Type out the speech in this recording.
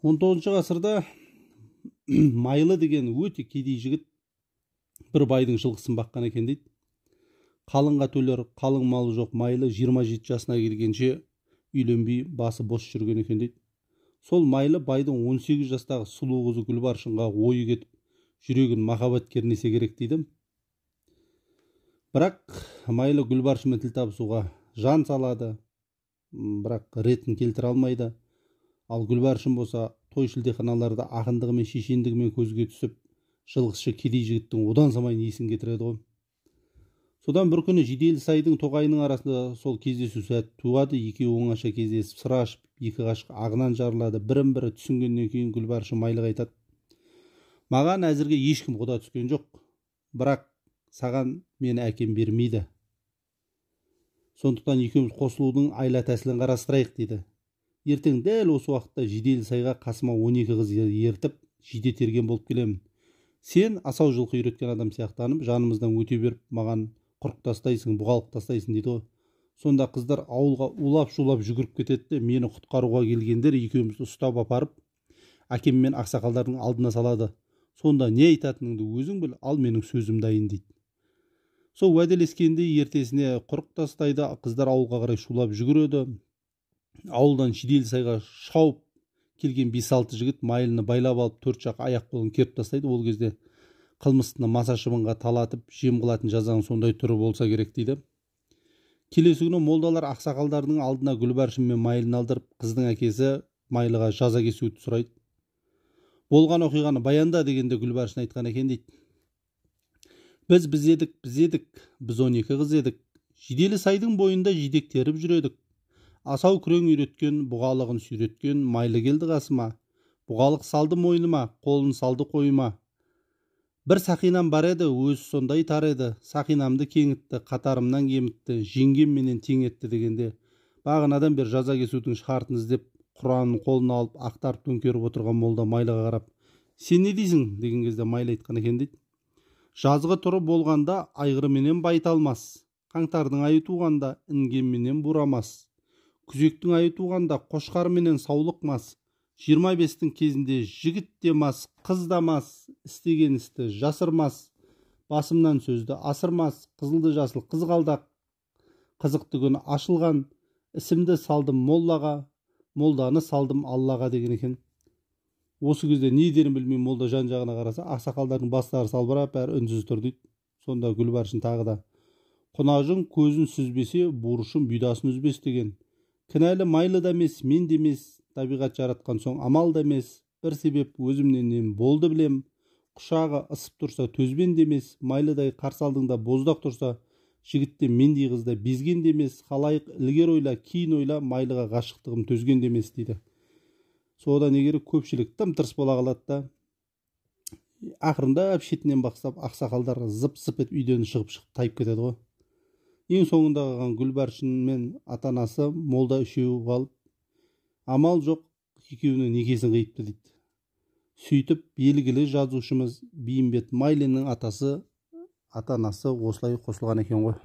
19 ғасырда Майлы деген өте кедей жігіт бір байдың жылқысын баққан екен дейді. Қалыңға төлер, қалың малы жоқ Майлы 27 жасына келгенше үйленбей басы бос жүрген екен дейді. Сол Майлы байдың 18 жастағы сұлу қызы Гүлбаршынға ойы кетіп, жүрегін махаббат кернесе керек дейді. Бірақ Майлы Гүлбаршынмен тіл табысуға жан салады, бірақ ретін келтіре алмайды. Ал Гүлбаршын болса той шілдеханаларда ақындығымен шешендігімен көзге түсіп, жылқышы кедей жігіттің одан самайын есін кетіреді ғой. Содан бір күні Жиделісайдың тоғайының арасында сол кездесу сәті туады. Екеуі оңаша кездесіп сыр ашып, екі ғашық ағынан жарылады. Бірін-бірі түсінгеннен кейін Гүлбаршын Майлыға айтады: маған әзірге ешкім құда түскен жоқ, бірақ саған мені әкем бермейді. Сондықтан екеуміз қосылудың айла тәсілін қарастырайық дейді. Ертең дәл осы уақытта Жиделісайға қасыма 12 қыз ертіп, жиде терген болып келемін. Сен асау жылқы үйреткен адам сияқтанып, жанымыздан өте беріп, маған құрық тастайсың, бұғалық тастайсың дейді ғой. Сонда қыздар ауылға улап-шулап жүгіріп кетеді, мені құтқаруға келгендер екеумізді ұстап апарып, әкем мен ақсақалдардың алдына салады. Сонда не айтатыныңды өзің біл, ал менің сөзім дайын дейді. Сол уәделескенде ертесіне құрық тастайды, қыздар ауылға қарай шулап жүгіреді. Ауылдан Жиделісайға шауып келген 5-6 жігіт Майлыны байлап алып, төрт жақ аяқ қолын керіп тастайды. Ол кезде қылмыстыны маса шыбынға талатып, жем қылатын жазаның сондай түрі болса керек дейді. Келесі күні молдалар ақсақалдардың алдына Гүлбаршын мен Майлыны алдырып, қыздың әкесі Майлыға жаза кесуді сұрайды. Болған оқиғаны баянда дегенде Гүлбаршын айтқан екен дейді. Біз едік, біз 12 қыз едік. Жиделісайдың бойында жидек теріп жүредік. Асау күрең үйреткен, бұғалығын сүйреткен Майлы келді қасыма. Бұғалық салды мойныма, қолын салды қойыма. Бір сақинам бар еді, өзі сондай тар еді. Сақинамды кеңітті, қатарымнан кемітті, жеңгемменен тең етті дегенде, бағанадан бер жаза кесудің шартын іздеп, Құранын қолына алып, ақтарып төңкеріп отырған молда Майлыға қарап: сен не дейсің деген кезде Майлы айтқан екен дейді. Жазғы тұры болғанда айғырменен байталмас, қаңтардың айы туғанда інгенменен бурамас, күзектің айы туғанда қошқарменен саулықмас, 25-тің кезінде жігіт демас, қыз дамас, істеген істі жасырмас, басымнан сөзді асырмас, қызылды жасыл қызғалдақ, қызықты күні ашылған, ісімді салдым моллаға, молданы салдым Аллаға деген екен. Осы кезде не дерін білмей молда жан жағына қараса, ақсақалдардың бастары салбырап, бәрі үнсіз тұр дейді. Сонда Гүлбаршын тағы да: құнажың көзін сүзбесе, бурышын бұйдасын үзбес деген. Кінәлі Майлы да емес, мен де емес, табиғат жаратқан соң амал да емес. Бір себеп өзімнен болды білем. Құшағы ысып тұрса төзбен де емес, Майлыдай қарсы алдыңда боздақ тұрса, жігітте мендей қызда безген де емес. Халайық ілгер ойла, кейін ойла, Майлыға ғашықтығым төзген де емес дейді. Содан егер көпшілік тым-тырыс бола қалады да, ақырында шетінен бақсап ақсақалдар зып-зып етіп үйден шығып тайып кетеді ғой. Ең соңында қалған Гүлбаршын мен ата-анасы молда үшеуі қалып, амал жоқ, екеуінің некесін қиыпты дейді. Сөйтіп белгілі жазушымыз Бейімбет Майлиннің ата-анасы осылай қосылған екен ғой.